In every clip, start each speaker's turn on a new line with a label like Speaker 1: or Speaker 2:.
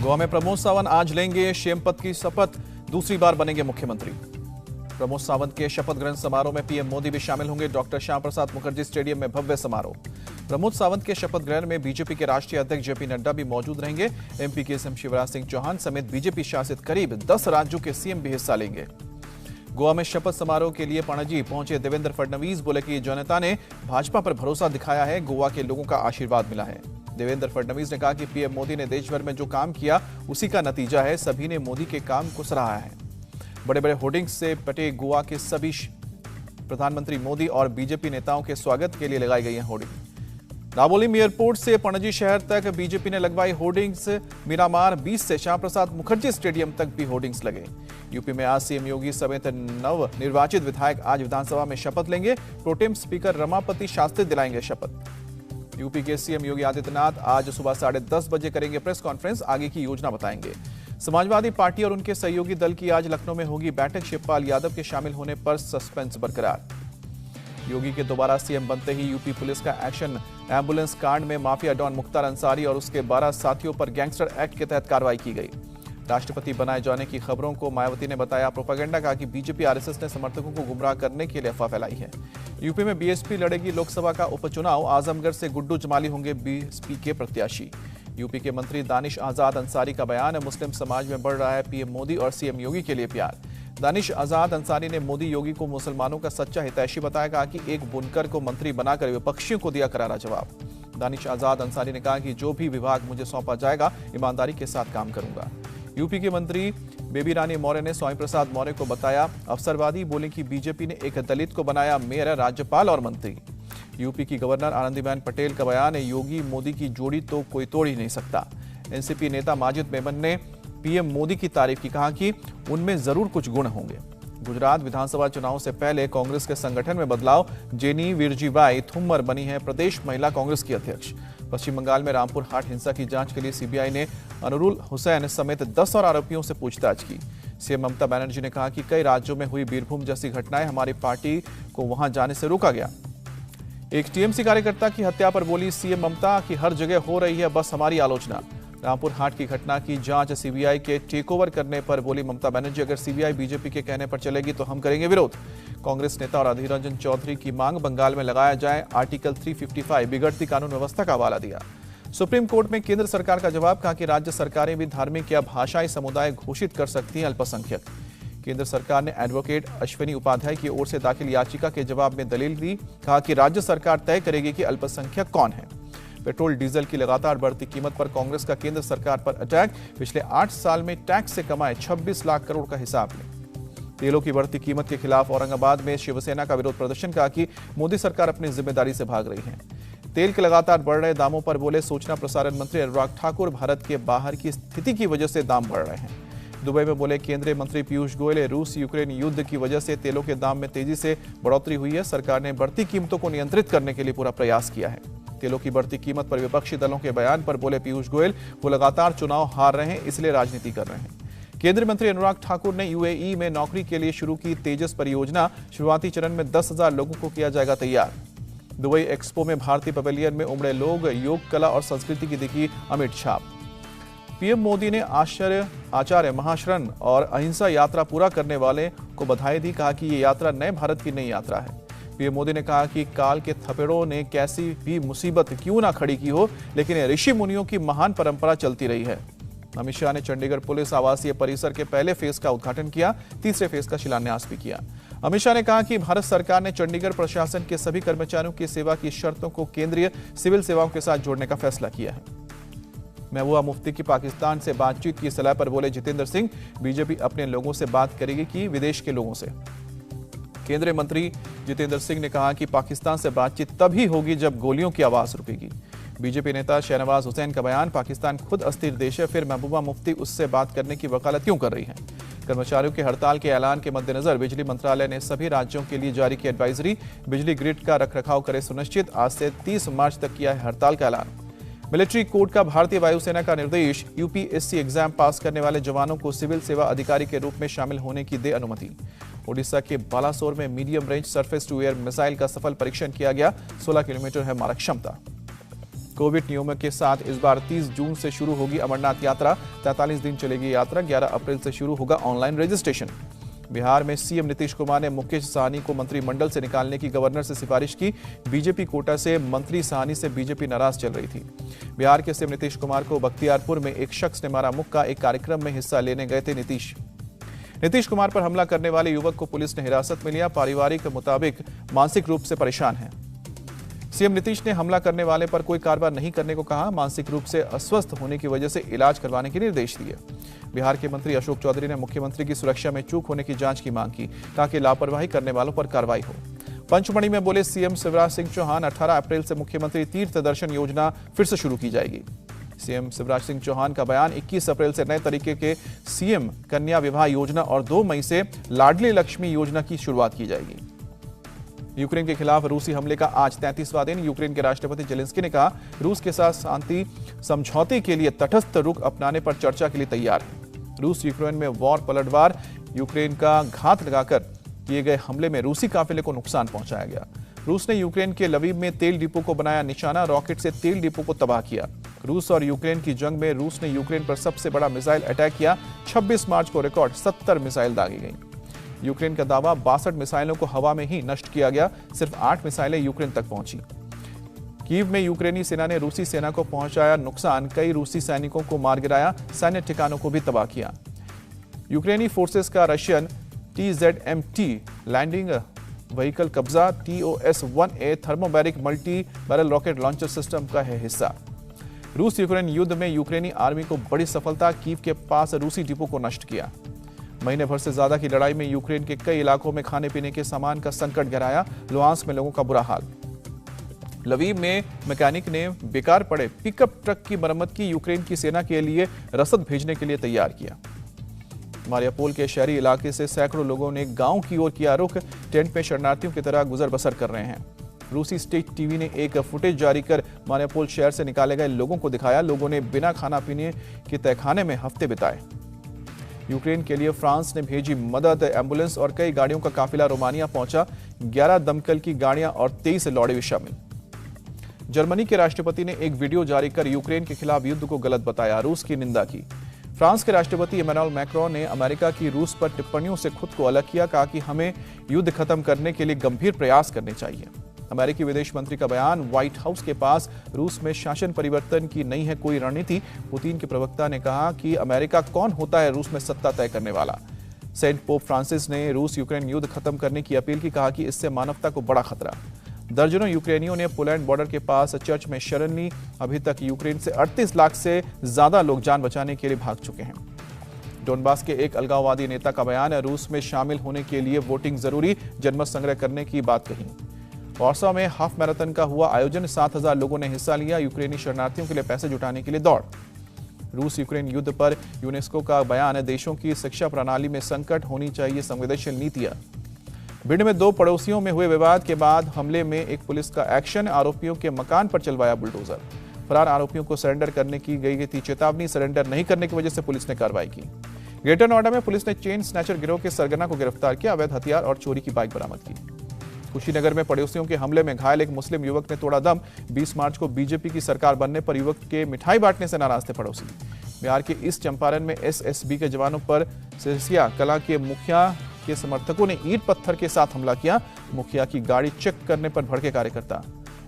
Speaker 1: गोवा में प्रमोद सावंत आज लेंगे सीएम पद की शपथ, दूसरी बार बनेंगे मुख्यमंत्री। प्रमोद सावंत के शपथ ग्रहण समारोह में पीएम मोदी भी शामिल होंगे। डॉक्टर श्याम प्रसाद मुखर्जी स्टेडियम में भव्य समारोह। प्रमोद सावंत के शपथ ग्रहण में बीजेपी के राष्ट्रीय अध्यक्ष जेपी नड्डा भी मौजूद रहेंगे। एमपी के सीएम शिवराज सिंह चौहान समेत बीजेपी शासित करीब 10 राज्यों के सीएम भी हिस्सा लेंगे। गोवा में शपथ समारोह के लिए पणजी पहुंचे देवेंद्र फडणवीस बोले कि जनता ने भाजपा पर भरोसा दिखाया है, गोवा के लोगों का आशीर्वाद मिला है। देवेंद्र फडणवीस ने कहा कि पीएम मोदी ने देश भर में जो काम किया उसी का नतीजा है, सभी ने मोदी के काम को सराहा है। बड़े बड़े होर्डिंग्स से पटे गोवा के सभी प्रधानमंत्री मोदी और बीजेपी नेताओं के स्वागत के लिए लगाई गई हैं होर्डिंग। रावोलिम एयरपोर्ट से पणजी शहर तक बीजेपी ने लगवाई होर्डिंग्स। मीरामार बीच से श्याम प्रसाद मुखर्जी स्टेडियम तक भी होर्डिंग्स लगे। यूपी में आज सीएम योगी समेत नव निर्वाचित विधायक आज विधानसभा में शपथ लेंगे। प्रोटेम स्पीकर रमापति शास्त्री दिलाएंगे शपथ। यूपी के सीएम योगी आदित्यनाथ आज सुबह 10:30 बजे करेंगे प्रेस कॉन्फ्रेंस, आगे की योजना बताएंगे। समाजवादी पार्टी और उनके सहयोगी दल की आज लखनऊ में होगी बैठक। शिवपाल यादव के शामिल होने पर सस्पेंस बरकरार। योगी के दोबारा सीएम बनते ही यूपी पुलिस का एक्शन। एम्बुलेंस कांड में माफिया डॉन मुख्तार अंसारी और उसके 12 साथियों पर गैंगस्टर एक्ट के तहत कार्रवाई की गई। राष्ट्रपति बनाए जाने की खबरों को मायावती ने बताया प्रोपेगेंडा, कहा कि बीजेपी आरएसएस ने समर्थकों को गुमराह करने के लिए अफवाह फैलाई है। यूपी में बीएसपी लड़ेगी लोकसभा का उपचुनाव। आजमगढ़ से गुड्डू जमाली होंगे बीएसपी के प्रत्याशी। यूपी के मंत्री दानिश आजाद अंसारी का बयान, मुस्लिम समाज में बढ़ रहा है पीएम मोदी और सीएम योगी के लिए प्यार। दानिश आजाद अंसारी ने मोदी योगी को मुसलमानों का सच्चा हितैषी बताया, कहा कि एक बुनकर को मंत्री बनाकर विपक्षियों को दिया करारा जवाब। दानिश आजाद अंसारी ने कहा कि जो भी विभाग मुझे सौंपा जाएगा ईमानदारी के साथ काम करूंगा। यूपी के मंत्री बेबी रानी मौर्य ने स्वामी प्रसाद मौर्य को बताया अवसरवादी, बोले कि बीजेपी ने एक दलित को बनाया मेयर, राज्यपाल और मंत्री। यूपी की गवर्नर आनंदीबेन पटेल का बयान, योगी मोदी की जोड़ी तो कोई तोड़ ही नहीं सकता। एनसीपी नेता माजिद मेमन ने पीएम मोदी की तारीफ की, कहा कि उनमें जरूर कुछ गुण होंगे। गुजरात विधानसभा चुनाव से पहले कांग्रेस के संगठन में बदलाव। जेनी विरजीबाई थुम्मर बनी है प्रदेश महिला कांग्रेस की अध्यक्ष। पश्चिम बंगाल में रामपुर हाट हिंसा की जांच के लिए सीबीआई ने अनुरुल हुसैन समेत 10 और आरोपियों से पूछताछ की। सीएम ममता बनर्जी ने कहा कि कई राज्यों में हुई बीरभूम जैसी घटनाएं, हमारी पार्टी को वहां जाने से रोका गया। एक टीएमसी कार्यकर्ता की हत्या पर बोली सीएम ममता कि हर जगह हो रही है बस हमारी आलोचना। रामपुर हाट की घटना की जांच सीबीआई के टेकओवर करने पर बोली ममता बनर्जी, अगर सीबीआई बीजेपी के कहने पर चलेगी तो हम करेंगे विरोध। कांग्रेस नेता और अधीर रंजन चौधरी की मांग, बंगाल में लगाया जाए आर्टिकल 355, बिगड़ती कानून व्यवस्था का हवाला दिया। सुप्रीम कोर्ट में केंद्र सरकार का जवाब, कहा कि राज्य सरकारें भी धार्मिक या भाषाई समुदाय घोषित कर सकती हैं अल्पसंख्यक। केंद्र सरकार ने एडवोकेट अश्विनी उपाध्याय की ओर से दाखिल याचिका के जवाब में दलील दी, कहा कि राज्य सरकार तय करेगी कि अल्पसंख्यक कौन है। पेट्रोल डीजल की लगातार बढ़ती कीमत पर कांग्रेस का केंद्र सरकार पर अटैक। पिछले 8 साल में टैक्स से कमाए 26 लाख करोड़ का हिसाब लें। तेलों की बढ़ती कीमत के खिलाफ औरंगाबाद में शिवसेना का विरोध प्रदर्शन, कहा कि मोदी सरकार अपनी जिम्मेदारी से भाग रही है। तेल के लगातार बढ़ रहे दामों पर बोले सूचना प्रसारण मंत्री अनुराग ठाकुर, भारत के बाहर की स्थिति की वजह से दाम बढ़ रहे हैं। दुबई में बोले केंद्रीय मंत्री पीयूष गोयल, रूस यूक्रेन युद्ध की वजह से तेलों के दाम में तेजी से बढ़ोतरी हुई है। सरकार ने बढ़ती कीमतों को नियंत्रित करने के लिए पूरा प्रयास किया है। तेलों की बढ़ती कीमत पर विपक्षी दलों के बयान पर बोले पीयूष गोयल, वो लगातार चुनाव हार रहे हैं इसलिए राजनीति कर रहे हैं। केंद्रीय मंत्री अनुराग ठाकुर ने यूएई में नौकरी के लिए शुरू की तेजस परियोजना। शुरुआती चरण में 10,000 लोगों को किया जाएगा तैयार। दुबई एक्सपो में भारतीय पवेलियन में उमड़े लोग, योग, कला और संस्कृति की दिखी अमिट छाप। पीएम मोदी ने आचार्य महाशरण और अहिंसा यात्रा पूरा करने वाले को बधाई दी, कहा कि ये यात्रा नए भारत की नई यात्रा है। पीएम मोदी ने कहा कि काल के थपेड़ों ने कैसी भी मुसीबत क्यों ना खड़ी की हो, लेकिन ऋषि मुनियों की महान परंपरा चलती रही है। अमित शाह ने चंडीगढ़ पुलिस आवासीय परिसर के पहले फेज का उद्घाटन किया, तीसरे फेज का शिलान्यास भी किया। अमित शाह ने कहा कि भारत सरकार ने चंडीगढ़ प्रशासन के सभी कर्मचारियों की सेवा की शर्तों को केंद्रीय सिविल सेवाओं के साथ जोड़ने का फैसला किया है। महबूबा मुफ्ती की पाकिस्तान से बातचीत की सलाह पर बोले जितेंद्र सिंह, बीजेपी अपने लोगों से बात करेगी कि विदेश के लोगों से। केंद्रीय मंत्री जितेंद्र सिंह ने कहा कि पाकिस्तान से बातचीत तभी होगी जब गोलियों की आवाज रुकेगी। बीजेपी नेता शहनवाज हुसैन का बयान, पाकिस्तान खुद अस्थिर देश है, फिर महबूबा मुफ्ती उससे बात करने की वकालत क्यों कर रही है। कर्मचारियों के हड़ताल के ऐलान के मद्देनजर बिजली मंत्रालय ने सभी राज्यों के लिए जारी की एडवाइजरी। बिजली ग्रिड का रखरखाव करे सुनिश्चित। आज से 30 मार्च तक किया है हड़ताल का ऐलान। मिलिट्री कोड का भारतीय वायुसेना का निर्देश, यूपीएससी एग्जाम पास करने वाले जवानों को सिविल सेवा अधिकारी के रूप में शामिल होने की दे अनुमति। ओडिशा के बालासोर में medium range surface to air missile का सफल परीक्षण किया गया। 16 किलोमीटर है मारक क्षमता। कोविड नियमों के साथ इस बार 30 जून से शुरू होगी अमरनाथ यात्रा। 43 दिन चलेगी यात्रा। 11 अप्रैल से शुरू होगा ऑनलाइन रजिस्ट्रेशन। बिहार में सीएम नीतीश कुमार ने मुकेश साहनी को मंत्रिमंडल से निकालने की गवर्नर से सिफारिश की। बीजेपी कोटा से मंत्री साहनी से बीजेपी नाराज चल रही थी। बिहार के सीएम नीतीश कुमार को बख्तियारपुर में एक शख्स ने मारा मुक्का। एक कार्यक्रम में हिस्सा लेने गए थे नीतीश कुमार पर हमला करने वाले युवक को पुलिस ने हिरासत में लिया। पारिवारिक मुताबिक मानसिक रूप से परेशान है। सीएम नीतीश ने हमला करने वाले पर कोई कार्रवाई नहीं करने को कहा। मानसिक रूप से अस्वस्थ होने की वजह से इलाज करवाने के निर्देश दिए। बिहार के मंत्री अशोक चौधरी ने मुख्यमंत्री की सुरक्षा में चूक होने की जांच की मांग की ताकि लापरवाही करने वालों पर कार्रवाई हो। पंचमढ़ी में बोले सीएम शिवराज सिंह चौहान, 18 अप्रैल से मुख्यमंत्री तीर्थ दर्शन योजना फिर से शुरू की जाएगी। सीएम शिवराज सिंह चौहान का बयान। 21 अप्रैल से नए तरीके के सीएम कन्या विवाह योजना और 2 मई से लाडली लक्ष्मी योजना की शुरुआत की जाएगी। यूक्रेन के खिलाफ रूसी हमले का आज 33वां दिन। यूक्रेन के राष्ट्रपति जेलेंस्की ने कहा रूस के साथ शांति समझौते के लिए तटस्थ रुख अपनाने पर चर्चा के लिए तैयार है। रूस यूक्रेन में वॉर पलटवार। यूक्रेन का घात लगाकर किए गए हमले में रूसी काफिले को नुकसान पहुंचाया गया। रूस ने यूक्रेन के लवीव में तेल डिपो को बनाया निशाना। रॉकेट से तेल डिपो को तबाह किया। रूस और यूक्रेन की जंग में रूस ने यूक्रेन पर सबसे बड़ा मिसाइल अटैक किया। 26 मार्च को रिकॉर्ड 70 मिसाइल दागी गई। यूक्रेन का दावा 62 मिसाइलों को हवा में ही नष्ट किया गया। सिर्फ 8 मिसाइलें यूक्रेन तक पहुंची। कीव में यूक्रेनी सेना ने रूसी सेना को पहुंचाया नुकसान। कई रूसी सैनिकों को मार गिराया। सैन्य ठिकानों को भी तबाह किया। यूक्रेनी फोर्सेस का रशियन TZMT लैंडिंग व्हीकल कब्जा। TOS-1A thermobaric multi barrel rocket launcher system का है हिस्सा। रूस यूक्रेन युद्ध में यूक्रेनी आर्मी को बड़ी सफलता। कीव के पास रूसी डिपो को नष्ट किया। महीने भर से ज्यादा की लड़ाई में यूक्रेन के कई इलाकों में खाने पीने के सामान का संकट गहराया। लुहांस्क में लोगों का बुरा हाल। लवीव में मैकेनिक ने बेकार पड़े पिकअप ट्रक की मरम्मत की। यूक्रेन की सेना के लिए रसद भेजने के लिए तैयार किया। मारियापोल के शहरी इलाके से सैकड़ों लोगों ने गांव की ओर किया रुख। टेंट में शरणार्थियों की तरह गुजर बसर कर रहे हैं। रूसी स्टेट टीवी ने एक फुटेज जारी कर मारियापोल शहर से निकाले गए लोगों को दिखाया। लोगों ने बिना खाना पीने के तहखाने में हफ्ते बिताए। यूक्रेन के लिए फ्रांस ने भेजी मदद। एम्बुलेंस और कई गाड़ियों का काफिला रोमानिया पहुंचा। 11 दमकल की गाड़ियां और 23 लौड़े भी शामिल। जर्मनी के राष्ट्रपति ने एक वीडियो जारी कर यूक्रेन के खिलाफ युद्ध को गलत बताया। रूस की निंदा की। फ्रांस के राष्ट्रपति इमैनुअल मैक्रोन ने अमेरिका की रूस पर टिप्पणियों से खुद को अलग किया। कहा कि हमें युद्ध खत्म करने के लिए गंभीर प्रयास करने चाहिए। अमेरिकी विदेश मंत्री का बयान। व्हाइट हाउस के पास रूस में शासन परिवर्तन की नहीं है कोई रणनीति। पुतिन के प्रवक्ता ने कहा कि अमेरिका कौन होता है रूस में सत्ता तय करने वाला। सेंट पोप फ्रांसिस ने रूस यूक्रेन युद्ध खत्म करने की अपील की। कहा कि इससे मानवता को बड़ा खतरा। दर्जनों यूक्रेनियों ने पोलैंड बॉर्डर के पास चर्च में शरण ली। अभी तक यूक्रेन से 38 लाख से ज्यादा लोग जान बचाने के लिए भाग चुके हैं। डोनबास के एक अलगाववादी नेता का बयान है। रूस में शामिल होने के लिए वोटिंग जरूरी। जनमत संग्रह करने की बात कही। वॉर्सो में हाफ मैराथन का हुआ आयोजन। 7000 लोगों ने हिस्सा लिया। यूक्रेनी शरणार्थियों के लिए पैसे जुटाने के लिए दौड़। रूस यूक्रेन युद्ध पर यूनेस्को का बयान है। देशों की शिक्षा प्रणाली में संकट होनी चाहिए संवेदनशील नीतियां। भिंड में 2 पड़ोसियों में हुए विवाद के बाद हमले में एक पुलिस का एक्शन। आरोपियों के मकान पर चलवाया बुलडोजर। फरार आरोपियों को सरेंडर करने की गई थी चेतावनी। सरेंडर नहीं करने की वजह से पुलिस ने कार्रवाई की। ग्रेटर नोएडा में पुलिस ने चेन स्नैचर गिरोह के सरगना को गिरफ्तार किया। अवैध हथियार और चोरी की बाइक बरामद की। कुशीनगर में पड़ोसियों के हमले में घायल एक मुस्लिम युवक ने तोड़ा दम। 20 मार्च को बीजेपी की सरकार बनने पर युवक के मिठाई बांटने से नाराज थे पड़ोसी। बिहार के ईस्ट चंपारण में एसएसबी के जवानों पर सिरसिया कला के मुखिया के समर्थकों ने ईंट पत्थर के साथ हमला किया। मुखिया की गाड़ी चेक करने पर भड़के कार्यकर्ता।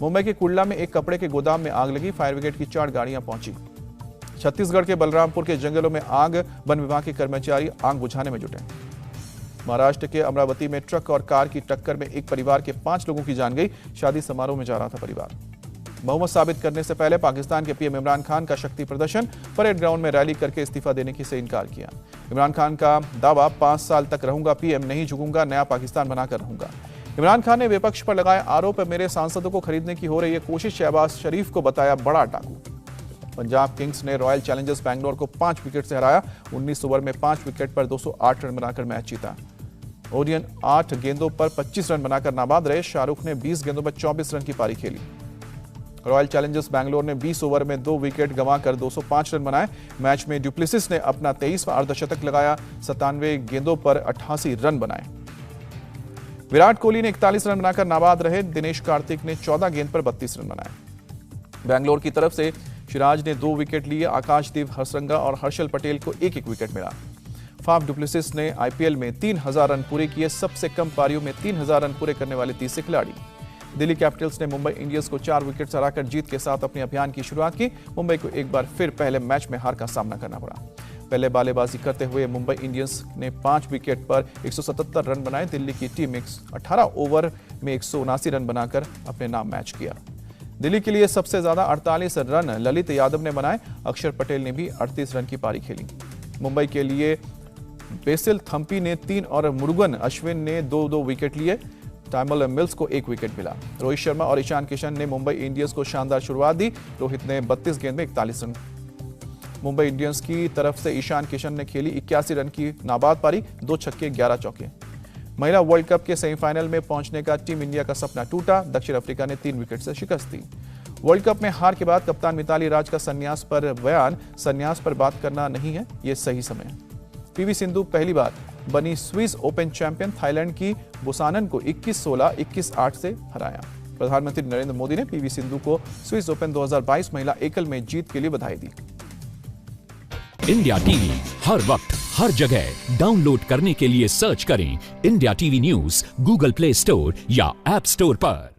Speaker 1: मुंबई के कुर्ला में एक कपड़े के गोदाम में आग लगी। फायर ब्रिगेड की 4 गाड़ियां पहुंची। छत्तीसगढ़ के बलरामपुर के जंगलों में आग। वन विभाग के कर्मचारी आग बुझाने में जुटे। महाराष्ट्र के अमरावती में ट्रक और कार की टक्कर में एक परिवार के 5 लोगों की जान गई। शादी समारोह में जा रहा था परिवार। बहुमत साबित करने से पहले पाकिस्तान के पीएम इमरान खान का शक्ति प्रदर्शन। परेड ग्राउंड में रैली करके इस्तीफा देने की से इनकार किया। इमरान खान का दावा 5 साल तक रहूंगा पीएम, नहीं झुकूंगा, नया पाकिस्तान बनाकर रहूंगा। इमरान खान ने विपक्ष पर लगाए आरोप। मेरे सांसदों को खरीदने की हो रही है कोशिश। शहबाज शरीफ को बताया बड़ा डाकू। पंजाब किंग्स ने रॉयल चैलेंजर्स बैंगलोर को 5 विकेट से हराया। 19 ओवर में 5 विकेट पर 208 रन बनाकर मैच जीता। ओडियन 8 गेंदों पर 25 रन बनाकर नाबाद रहे। शाहरुख ने 20 गेंदों पर 24 रन की पारी खेली। रॉयल चैलेंजर्स बैंगलोर ने 20 ओवर में 2 विकेट गंवाकर 205 रन बनाए। मैच में ड्यूप्लेसिस ने अपना 23वां अर्धशतक लगाया। 97 गेंदों पर 88 रन बनाए। विराट कोहली ने 41 रन बनाकर नाबाद रहे। दिनेश कार्तिक ने 14 गेंद पर 32 रन बनाए। बेंगलोर की तरफ से सिराज ने 2 विकेट लिए। आकाशदीप हरसंगा और हर्षल पटेल को एक एक विकेट मिला। फाफ डुप्लेसिस ने आईपीएल में 3000 रन पूरे किए। सबसे कम पारियों में 3000 रन पूरे करने वाले तीसरे खिलाड़ी। दिल्ली कैपिटल्स ने मुंबई इंडियंस को 4 विकेट हराकर जीत के साथ अपने अभियान की शुरुआत की। मुंबई को एक बार फिर पहले मैच में हार का सामना करना पड़ा। पहले बल्लेबाजी करते हुए मुंबई इंडियंस ने 5 विकेट पर 177 रन बनाए। दिल्ली की टीम 18 ओवर में 179 रन बनाकर अपने नाम मैच किया। दिल्ली के लिए सबसे ज्यादा 48 रन ललित यादव ने बनाए। अक्षर पटेल ने भी 38 रन की पारी खेली। मुंबई के लिए बेसिल थम्पी ने 3 और मुरुगन अश्विन ने 2-2 विकेट लिए। टाइमल मिल्स को 1 विकेट मिला। रोहित शर्मा और ईशान किशन ने मुंबई इंडियंस को शानदार शुरुआत दी। रोहित ने 32 गेंद में 41 रन। मुंबई इंडियंस की तरफ से ईशान किशन ने खेली 81 रन की नाबाद पारी, 2 छक्के 11 चौके। महिला वर्ल्ड कप के सेमीफाइनल में पहुंचने का टीम इंडिया का सपना टूटा। दक्षिण अफ्रीका ने 3 विकेट से शिकस्त दी। वर्ल्ड कप में हार के बाद कप्तान मिताली राज का संन्यास पर बयान, संन्यास पर बात करना नहीं है ये सही समय। पीवी सिंधु पहली बार बनी स्विस ओपन चैंपियन। थाईलैंड की बुसानन को 21-16, 21-8 से हराया। प्रधानमंत्री नरेंद्र मोदी ने पीवी सिंधु को स्विस ओपन 2022 महिला एकल में जीत के लिए बधाई दी।
Speaker 2: इंडिया टीवी हर वक्त हर जगह डाउनलोड करने के लिए सर्च करें India TV news Google play store या ऐप स्टोर पर।